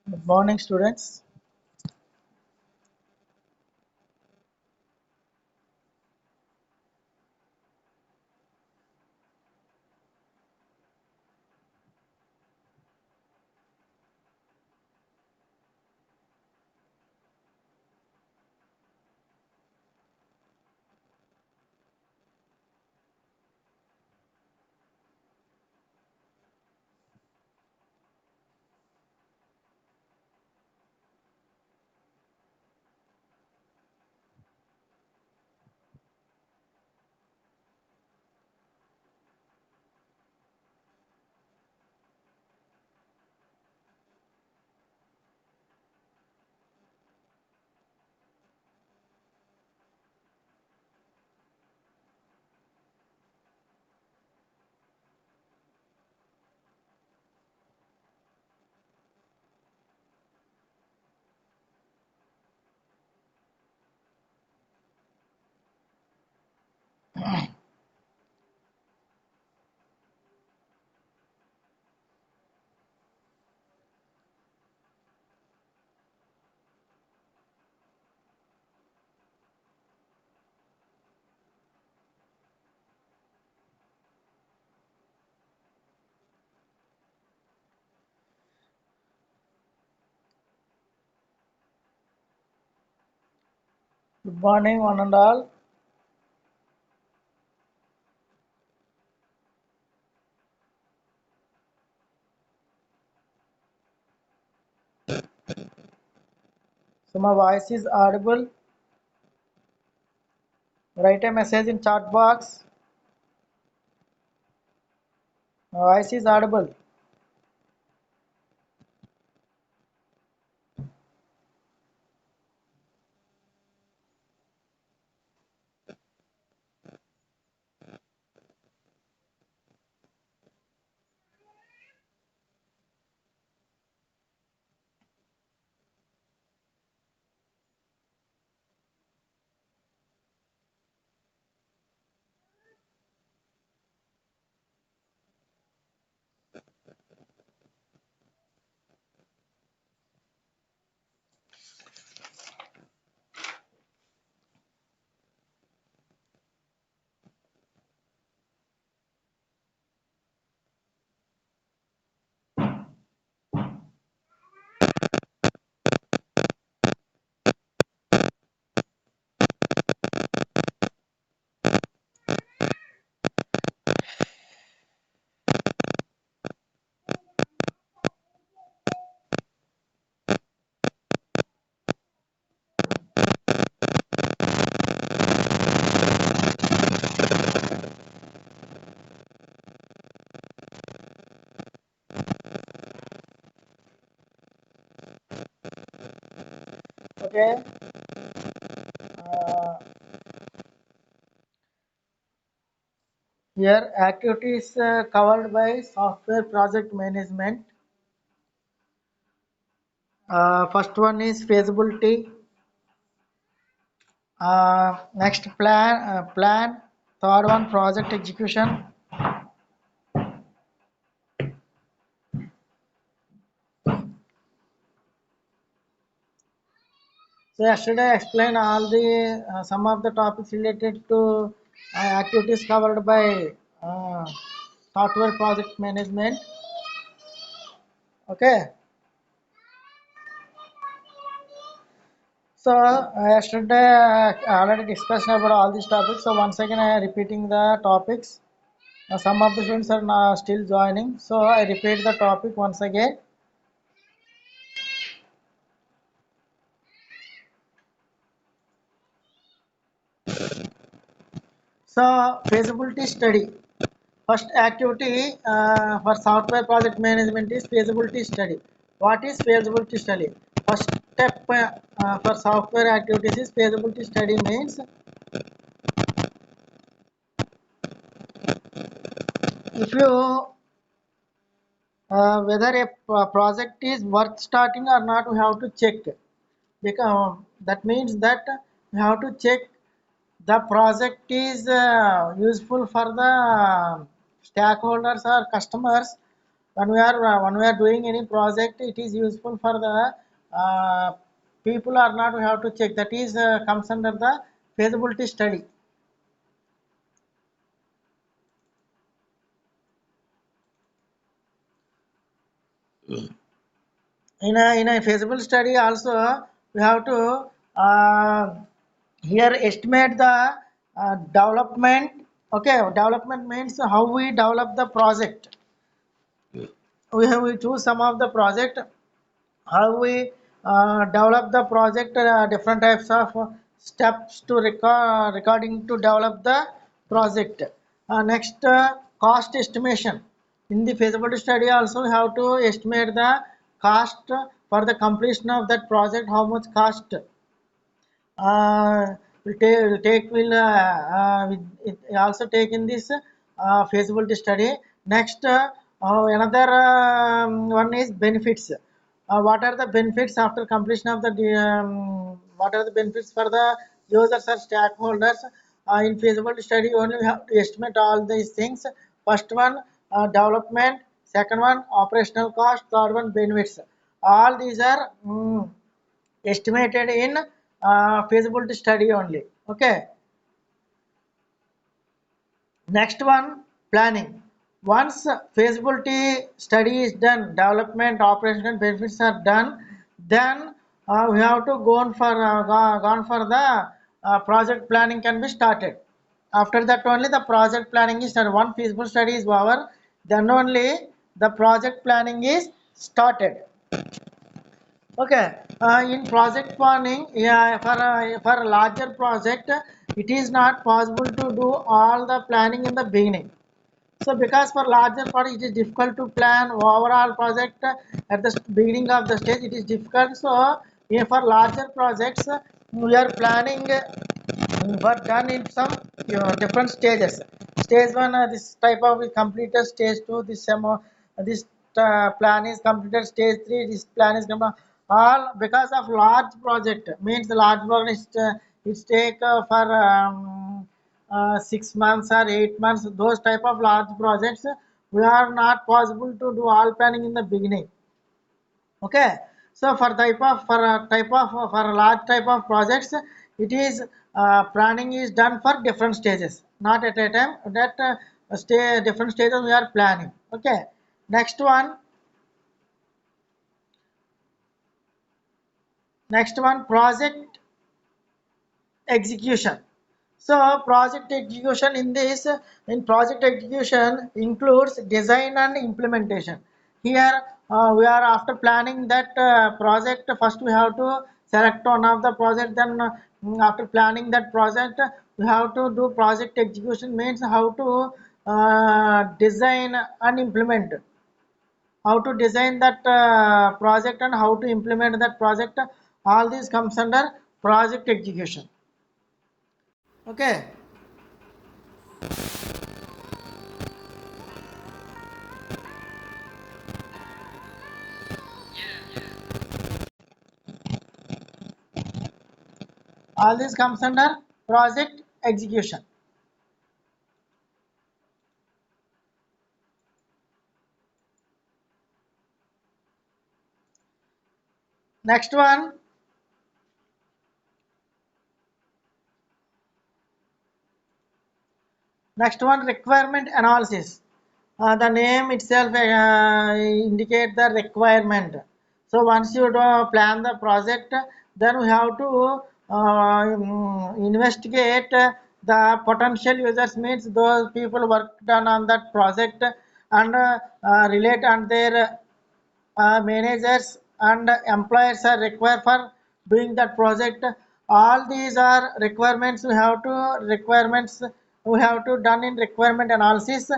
Good morning, students. Good morning, one and all. So my voice is audible. Write a message in chat box. My voice is audible. Okay. Uh, Here activities covered by software project management. First one is feasibility. Next plan. Third one project execution. So yesterday I explained all the some of the topics related to activities covered by uh, software project management. Okay. So yesterday I already discussed about all these topics. So once again I am repeating the topics. Some of the students are now still joining. So I repeat the topic once again. So feasibility study. First activity for software project management is feasibility study. What is feasibility study? First step for software activities is feasibility study means if you whether a project is worth starting or not, we have to check because that means that we have to check the project is useful for the stakeholders or customers when we are doing any project, it is useful for the people or not, we have to check. That is comes under the feasibility study. In a feasible study also, we have to uh, here estimate the development. Okay, development means how we develop the project. We choose some of the project, how we develop the project, different types of steps to recording to develop the project. Next, cost estimation. In the feasibility study also we have to estimate the cost for the completion of that project, how much cost it also take in this feasibility study. Next, another one is benefits. What are the benefits after completion of the what are the benefits for the users or stakeholders? In feasibility study only we have to estimate all these things. First one, development. Second one, operational cost. Third one, benefits. All these are estimated in feasibility study only. Okay. Next one, planning. Once feasibility study is done, development, operation, and benefits are done, then we have to go on for the project planning can be started. After that only the project planning is started. One feasible study is over, then only the project planning is started. Okay, in project planning, yeah, for a larger project, it is not possible to do all the planning in the beginning. So, because for larger project, it is difficult to plan overall project at the beginning of the stage. It is difficult. So, for larger projects, we are planning were done in some different stages. Stage one, this type of is completed. Stage two, this plan is completed. Stage three, this plan is completed. All because of large project means the large project it's take for 6 months or 8 months. Those type of large projects we are not possible to do all planning in the beginning. Okay, so for a large type of projects, it is planning is done for different stages, not at a time. That stay different stages we are planning. Okay, next one, project execution. So project execution in project execution includes design and implementation. Here we are after planning that project. First we have to select one of the project. Then after planning that project, we have to do project execution. Means how to design and implement. How to design that project and how to implement that project. All these comes under project execution. Okay. All this comes under project execution. Next one, requirement analysis. The name itself indicate the requirement. So once you do plan the project, then we have to investigate the potential users, means those people worked on that project, and relate and their managers and employers are required for doing that project. All these are requirements we have to done in requirement analysis.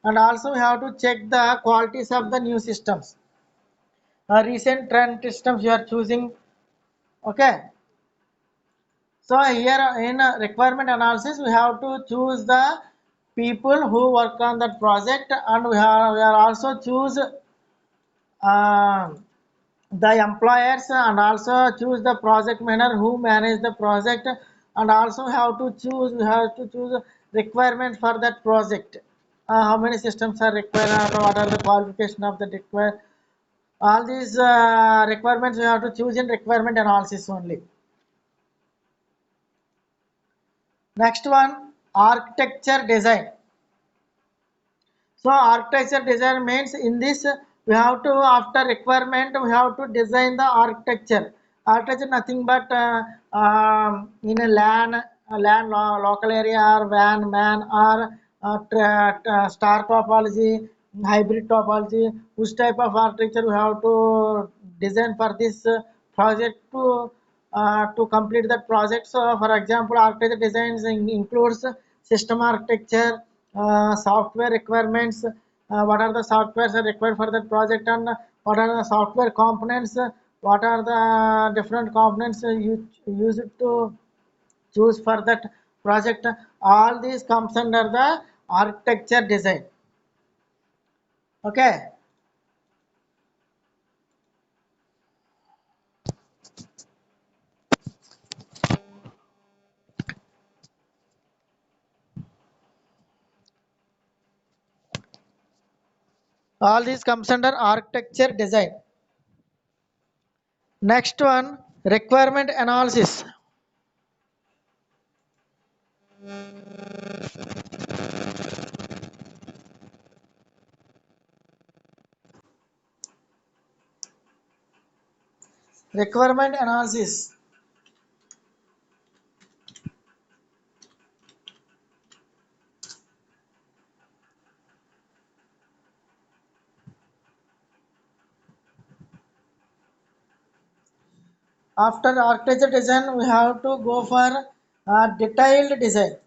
And also we have to check the qualities of the new systems, recent trend systems you are choosing. Okay, so here in requirement analysis we have to choose the people who work on that project, and we are also choose uh, the employers, and also choose the project manager who manage the project, and also we have to choose requirement for that project. how many systems are required, what are the qualification of the required. All these requirements we have to choose in requirement analysis only. Next one, architecture design. So architecture design means in this we have to, after requirement we have to design the architecture. Architecture nothing but in a local area or van man or star topology, hybrid topology. Which type of architecture we have to design for this project to complete that project. So for example, architecture designs includes system architecture, software requirements, what are the softwares are required for that project, and what are the software components, what are the different components you use it to choose for that project. All these comes under the architecture design. Okay, all these comes under architecture design. Next one, requirement analysis. Requirement analysis. After architecture design, we have to go for detailed design.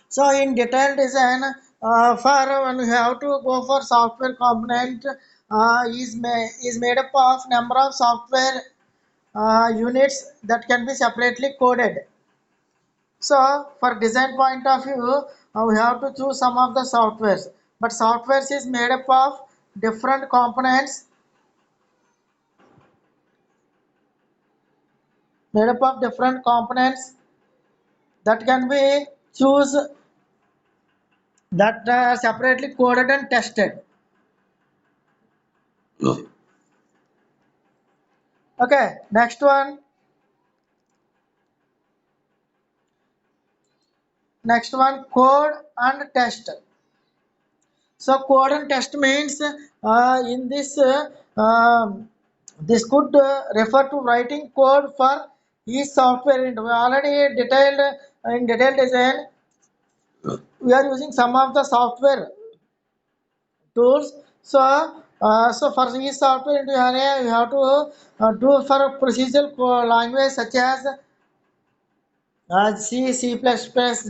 So in detailed design, for when we have to go for software component, is made up of number of software units that can be separately coded. So for design point of view, we have to choose some of the softwares. But softwares is made up of different components, made up of different components that can be choose, that are separately coded and tested. Okay, next one. Next one, code and test. So code and test means in this this could refer to writing code for each software. We already detailed in detailed design. We are using some of the software tools. So for each software into area, you have to do for procedural language such as C, C++,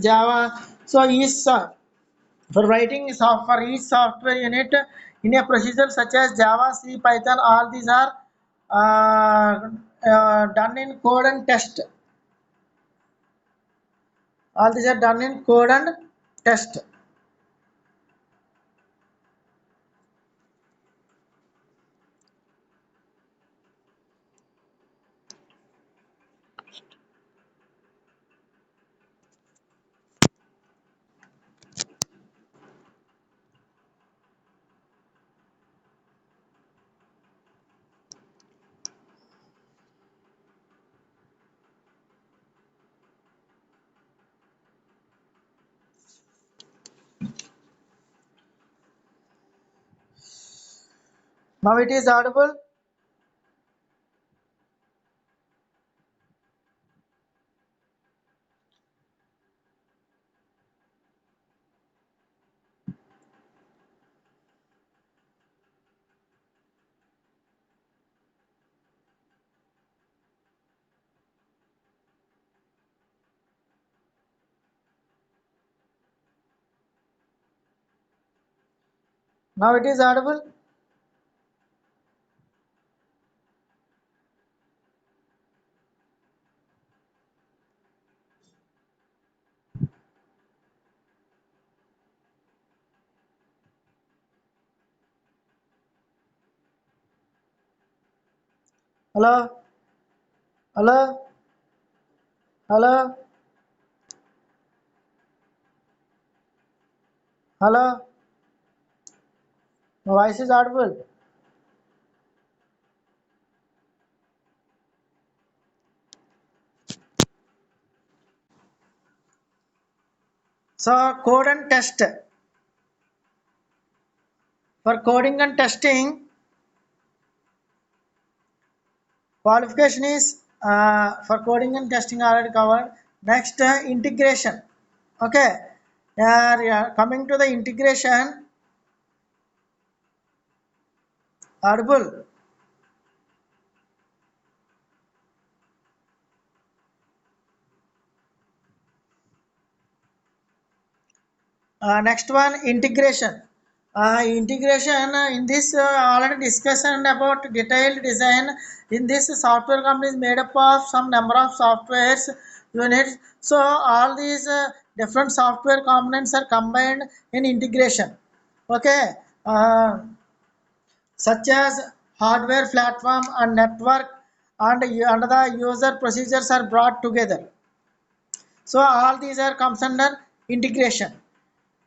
Java. So each for writing for each software unit in a procedure such as Java, C, Python, all these are done in code and test. All these are done in code and test. Now it is audible. Now it is audible. Hello, hello, hello, Hello, my voice is audible. So code and test. For coding and testing, qualification is for coding and testing already covered. Next, integration. Okay, yeah, coming to the integration, audible. Next one, integration. Integration in this already discussion about detailed design. In this software company is made up of some number of softwares units. So all these different software components are combined in integration. Okay, uh, such as hardware platform and network and the user procedures are brought together. So all these are comes under integration.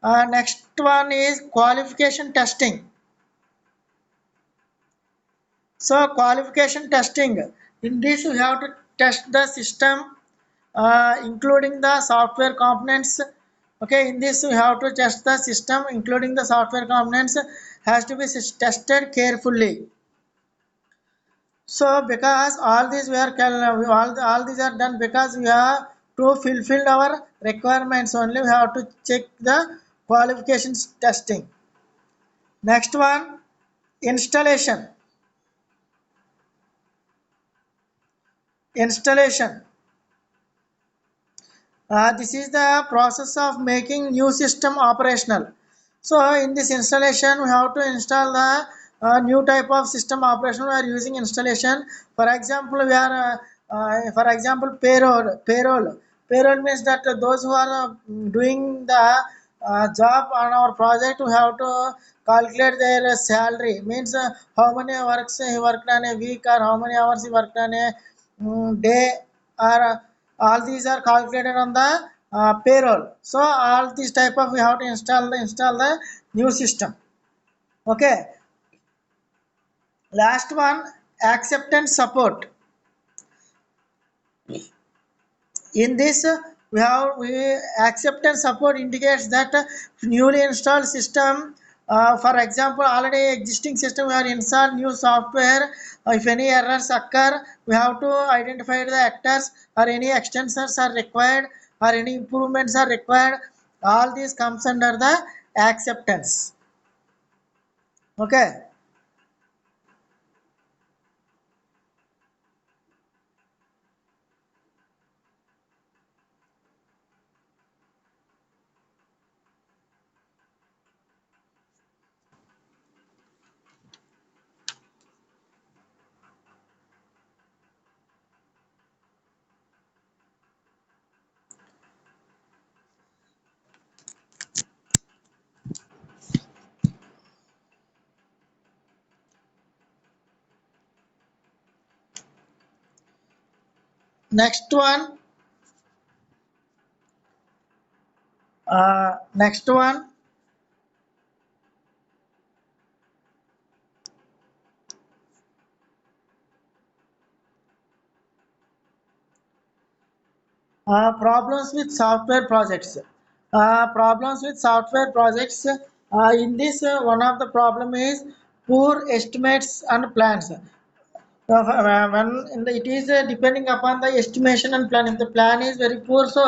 Next one is qualification testing. So qualification testing. In this you have to test the system, including the software components. Okay, in this you have to test the system, including the software components, has to be tested carefully. So because all these we are all these are done because we have to fulfill our requirements only. We have to check the qualifications testing. Next one, installation. Installation. This is the process of making new system operational. So in this installation, we have to install the new type of system operation. We are using installation. For example, we are for example payroll. Payroll means that those who are doing the job on our project, we have to calculate their salary. Means how many works he worked on a week or how many hours he worked on a day or all these are calculated on the payroll. So all these type of we have to install the new system. Okay, last one, acceptance support. In this we acceptance support indicates that newly installed system, for example already existing system we are install new software. If any errors occur, we have to identify the actors or any extensions are required or any improvements are required. All these comes under the acceptance. Okay, next one, next one, problems with software projects. Problems with software projects. In this, one of the problem is poor estimates and plans. When it is depending upon the estimation and plan. If the plan is very poor, so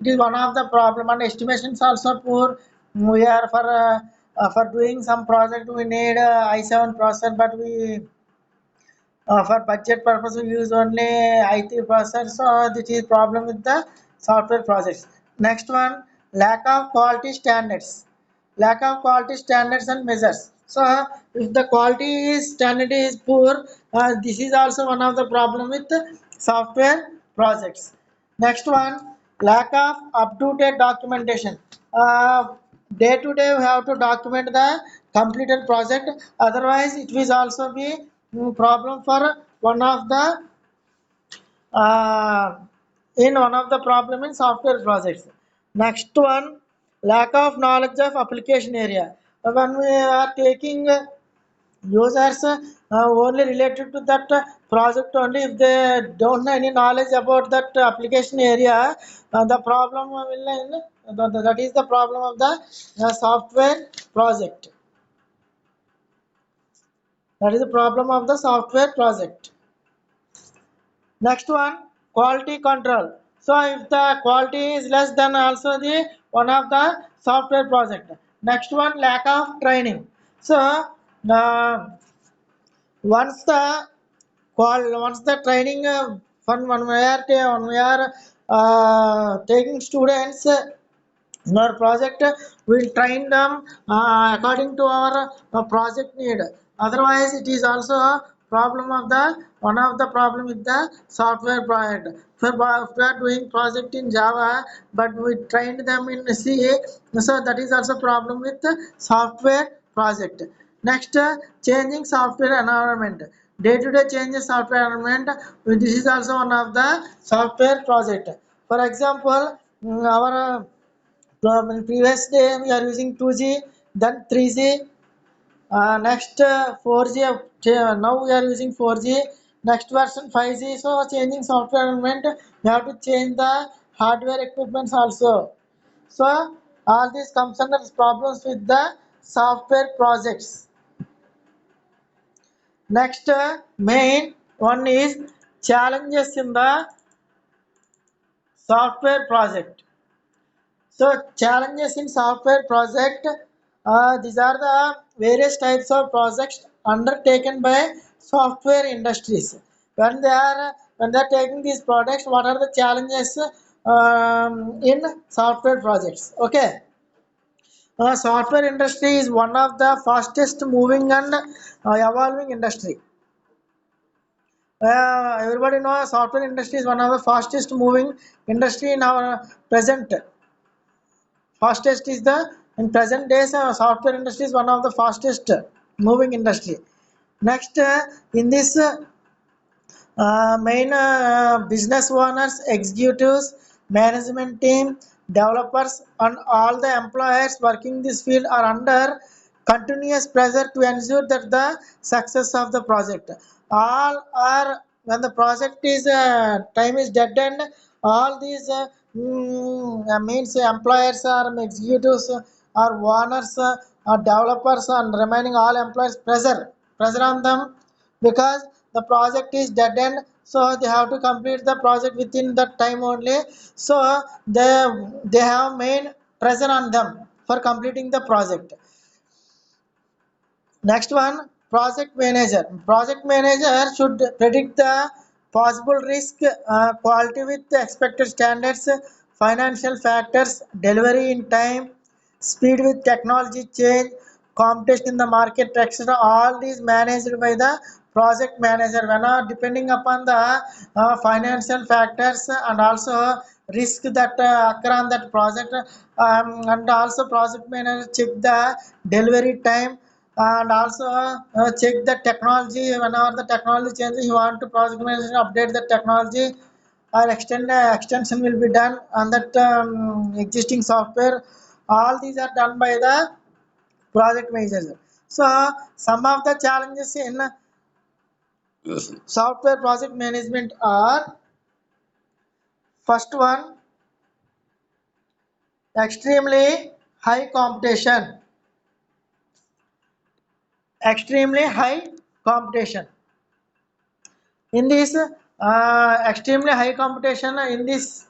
it is one of the problem. And estimations also poor. We are for doing some project we need i7 processor, but we for budget purpose we use only IT processor. So this is problem with the software projects. Next one, lack of quality standards. Lack of quality standards and measures. So if the quality is standard is poor, this is also one of the problem with software projects. Next one, lack of up to date documentation. uh, Day to day we have to document the completed project, otherwise it will also be problem for one of the uh, in one of the problem in software projects. Next one, lack of knowledge of application area. When we are taking users only related to that project only, if they don't know any knowledge about that application area, the problem will that is the problem of the software project. That is the problem of the software project. Next one, quality control. So if the quality is less than also the one of the software project. Next one, lack of training. So once the once the training when we are taking students in our project, we'll train them according to our project need. Otherwise it is also a problem of the one of the problem with the software project. If we are doing project in Java but we trained them in C, so that is also problem with the software project. Next, changing software environment. Day to day changes software environment. This is also one of the software project. For example, our in previous day we are using 2G, then 3G, next 4G. Now we are using 4G. Next version 5G. So changing software environment, we have to change the hardware equipments also. So all these comes under problems with the software projects. Next main one is challenges in the software project. So challenges in software project, these are the various types of projects undertaken by software industries. When they are taking these products, what are the challenges in software projects? Okay, software industry is one of the fastest moving and evolving industry. Everybody knows software industry is one of the fastest moving industry in our present. Fastest is the in present days software industry is one of the fastest moving industry. Next, in this main business owners, executives, management team, developers, and all the employers working this field are under continuous pressure to ensure that the success of the project. All are when the project is time is dead end. All these means employers or executives or owners or developers and remaining all employers pressure on them because the project is dead end, so they have to complete the project within that time only. So they have main pressure on them for completing the project. Next one, project manager. Project manager should predict the possible risk, quality with expected standards, financial factors, delivery in time, speed with technology change, competition in the market, etc. All these managed by the project manager. When depending upon the financial factors and also risk that occur on that project, and also project manager check the delivery time and also check the technology. Whenever the technology changes, you want to project manager update the technology or extension will be done on that existing software. All these are done by the project manager. So some of the challenges in software project management are: first one, extremely high competition. Extremely high competition in this extremely high competition in this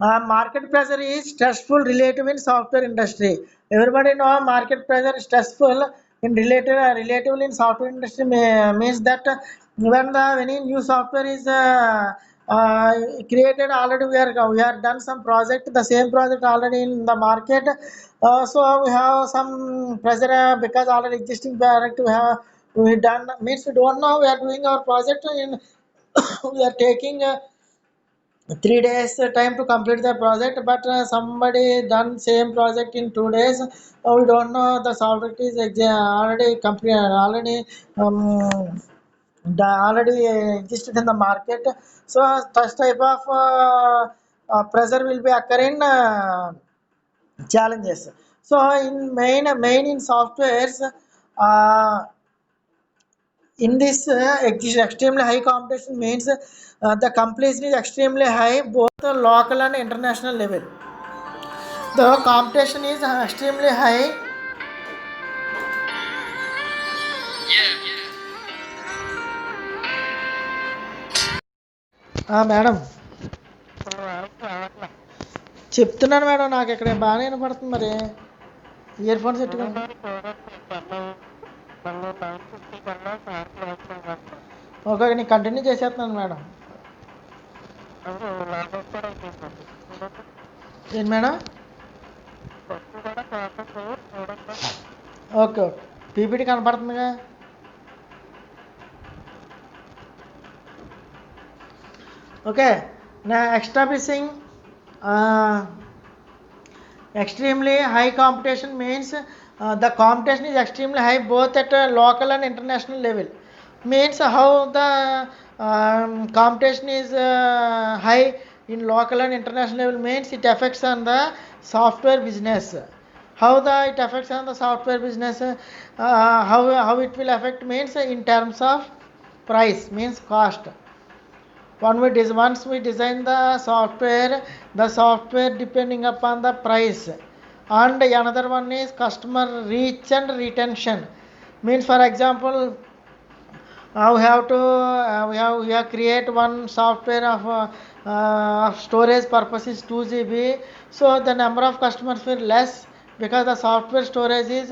market pressure is stressful relative in software industry. Everybody know market pressure is stressful in relatively in software industry means that when the any new software is uh, created already, we are done some project, the same project already in the market. So we have some pressure because already existing product we done means we don't know we are doing our project in we are taking 3 days time to complete the project, but somebody done same project in 2 days. We don't know the software is already complete, already already existed in the market. So such type of pressure will be occurring challenges. So in main in softwares, uh, in this extremely high competition means the competition is extremely high both the local and international level. The competition is extremely high. Madam చెప్తున్నాను madam, నాకు ఇక్కడ బాగానే వినపడుతుంది. మరి earphones పెట్టుకోండి. Okay, నేను continue చేసేస్తున్నాను madam. ఏంటి మేడం? ఓకే ఓకే, పీపీటీ కనపడుతుందిగా. ఓకే, నా establishing extremely high competition means the competition is extremely high both at a local and international level. Means how the competition is high in local and international level means it affects on the software business. How it affects on the software business, how it will affect means in terms of price, means cost. Once we design the software depending upon the price, and another one is customer reach and retention. Means for example, we have create one software of storage purpose is 2 GB, so the number of customers will less because the software storage is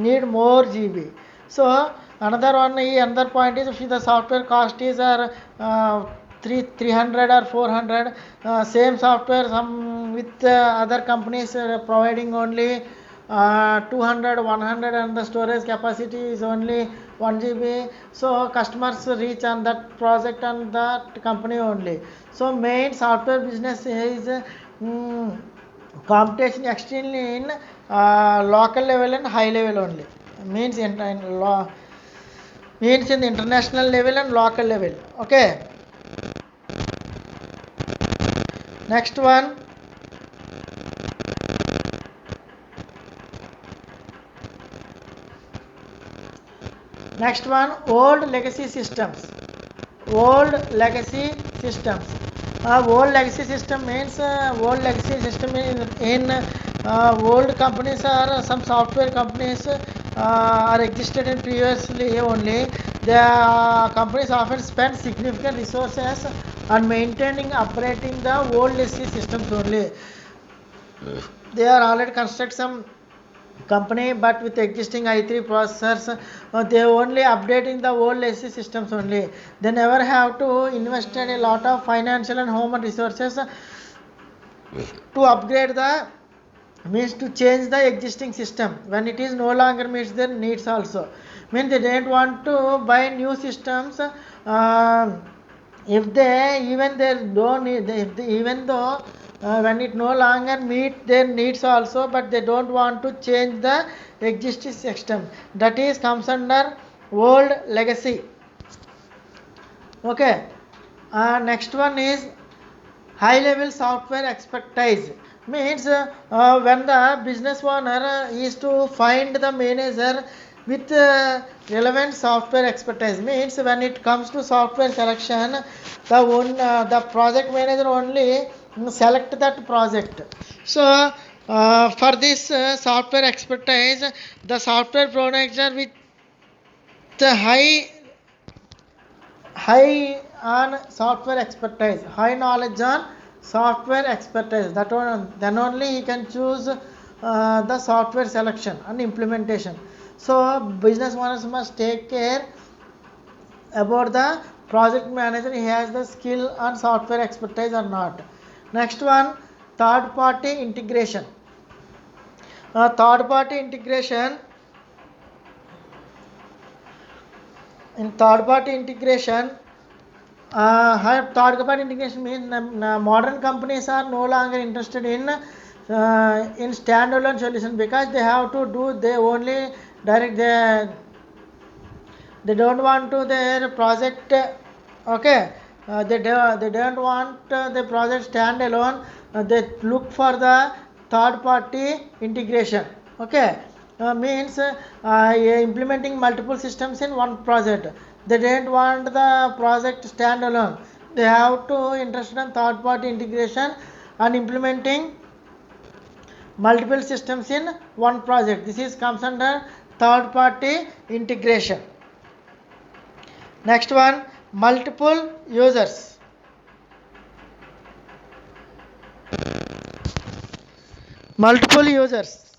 need more GB. So another point is if the software cost is 300 or 400, same software some with other companies providing only 200 100 and the storage capacity is only 1 GB. So customers reach on that project and that company only. So main software business is competition extremely in local level and high level only. Means in the international level and local level. Okay, next one. Old legacy systems. Old legacy system means old legacy system in old companies or some software companies are existed in previously only. The companies often spend significant resources on maintaining, upgrading the old legacy systems only. They are already construct some company but with existing i3 processors, they only updating the old legacy systems only. They never have to invest in a lot of financial and human resources to upgrade the means to change the existing system when it is no longer meets their needs also. Means they don't want to buy new systems if they even they don't need even though when it no longer meet their needs also, but they don't want to change the existing system. That is comes under old legacy. Okay, next one is high level software expertise. Means when the business owner is to find the manager with relevant software expertise. Means when it comes to software selection, the project manager only select that project. So for this software expertise, the software manager with the high on software expertise, high knowledge on software expertise, that one then only he can choose the software selection and implementation. So business owners must take care about the project manager, he has the skill on software expertise or not. Next one, third party integration. Third party integration, in third party integration, third party integration means modern companies are no longer interested in standalone solution because they have to do they only direct they don't want to their project. Okay, they don't want the project stand alone. They look for the third party integration. Okay, means implementing multiple systems in one project. They don't want the project standalone. They have to interested in third party integration and implementing multiple systems in one project. This is comes under third party integration. Next one, multiple users. Multiple users,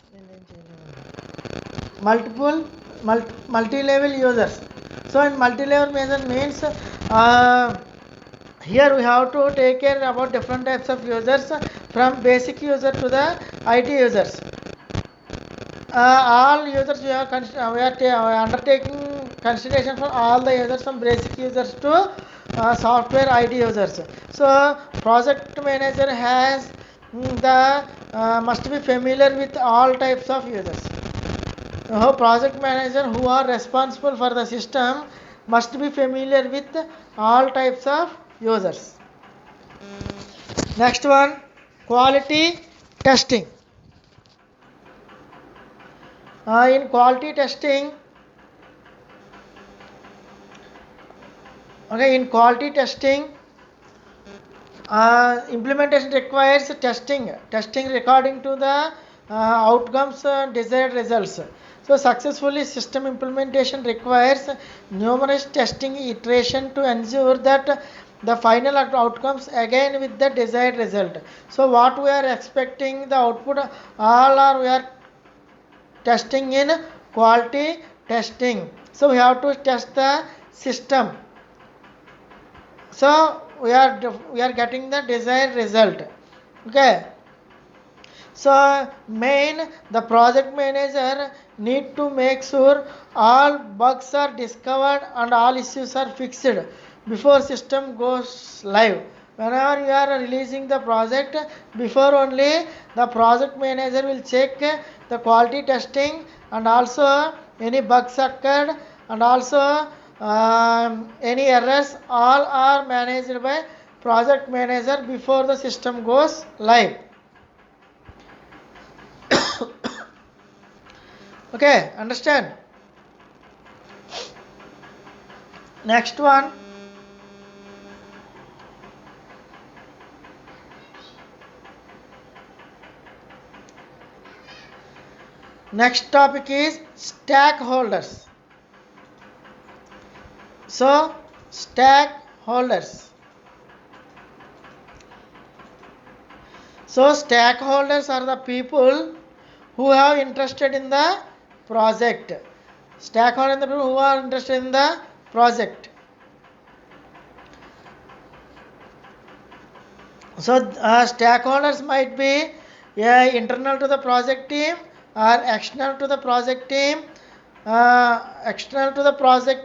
multi-level users. So in multi-level measure means here we have to take care about different types of users, from basic user to the IT users. All users we are undertaking consideration for all the users, from basic users to software IT users. So project manager has the must be familiar with all types of users. Project manager who are responsible for the system must be familiar with all types of users. Next one, quality testing. In quality testing, implementation requires testing according to the outcomes, desired results. So successfully system implementation requires numerous testing iteration to ensure that the final outcomes again with the desired result. So what we are expecting the output, all are we are testing in quality testing. So we have to test the system. So we are getting the desired result. Okay. So main, the project manager need to make sure all bugs are discovered and all issues are fixed before system goes live. Whenever you are releasing the project, before only the project manager will check the quality testing, and also any bugs occurred, and also any errors, all are managed by project manager before the system goes live. Okay, understand? Next one, next topic is stakeholders. So stakeholders. So stakeholders are the people who have interested in the project. Stakeholders are the people who are interested in the project. So stakeholders might be internal to the project team or external to the project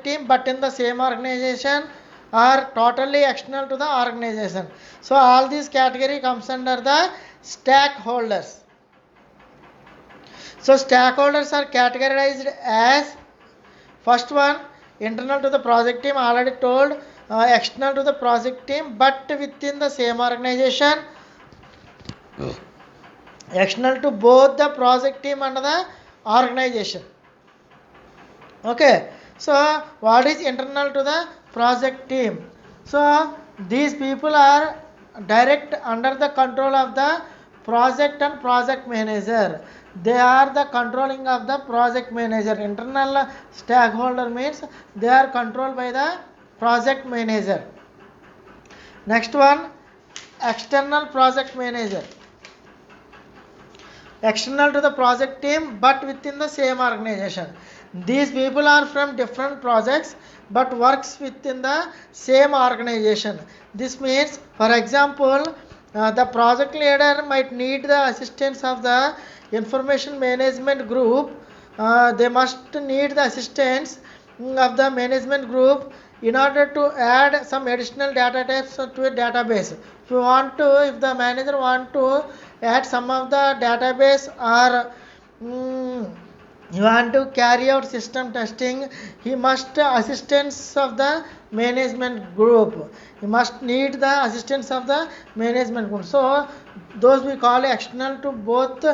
team, but in the same organization, or totally external to the organization. So all these category comes under the stakeholders. So stakeholders are categorized as, first one, internal to the project team, already told, external to the project team but within the same organization, external to both the project team and the organization. Okay, so what is internal to the project team? So these people are direct under the control of the project and project manager. They are the controlling of the project manager. Internal stakeholder means they are controlled by the project manager. Next one, external project manager. External to the project team but within the same organization. These people are from different projects but works within the same organization. This means, for example, the project leader might need the assistance of the information management group. They must need the assistance of the management group in order to add some additional data types to a database. If the manager want to add some of the database or you want to carry out system testing, he must assistance of the management group. He must need the assistance of the management group. So those we call external to both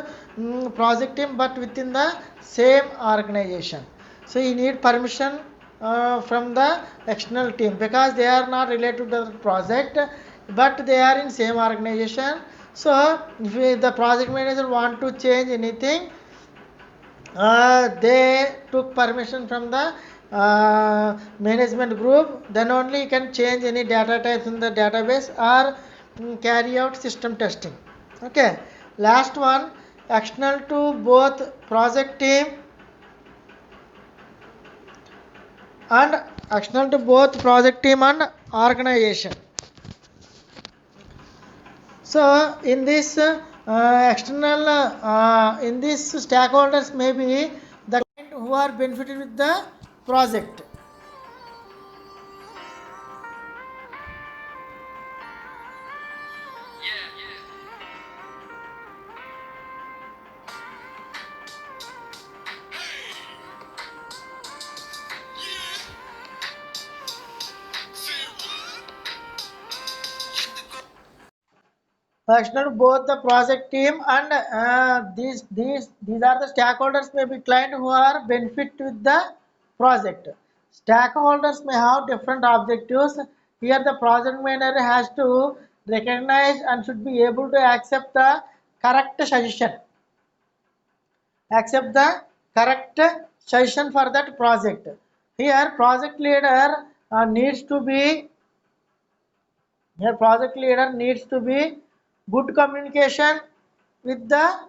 project team but within the same organization. So you need permission from the external team because they are not related to the project but they are in same organization. So if the project manager want to change anything, they took permission from the management group, then only you can change any data types in the database or carry out system testing. Okay, last one, external to both project team and external to both project team and organization. So in this external in this stakeholders may be the client who are benefited with the project. External both the project team and these are the stakeholders may be client who are benefit with the project. Stakeholders may have different objectives. Here the project manager has to recognize and should be able to accept the correct suggestion for that project. Here project leader needs to be a project leader needs to be good communication with the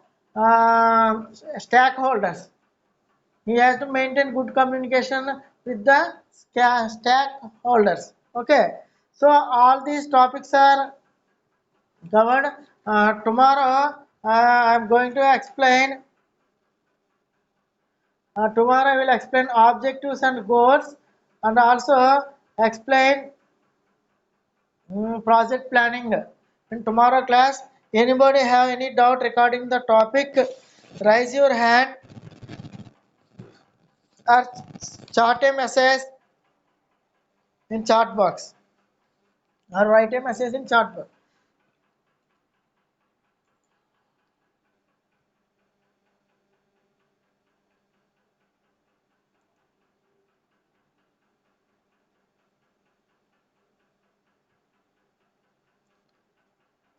stakeholders. He has to maintain good communication with the stakeholders. Okay, so all these topics are covered. Tomorrow I'm going to explain. Tomorrow I will explain objectives and goals, and also explain project planning. In tomorrow class, anybody have any doubt regarding the topic, raise your hand or chat a message in chat box or write a message in chat box.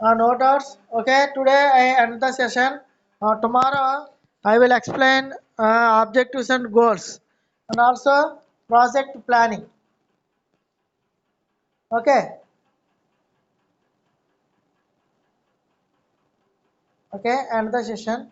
No doubts. Okay, today I end the session. Tomorrow I will explain objectives and goals and also project planning. Okay, okay, end the session.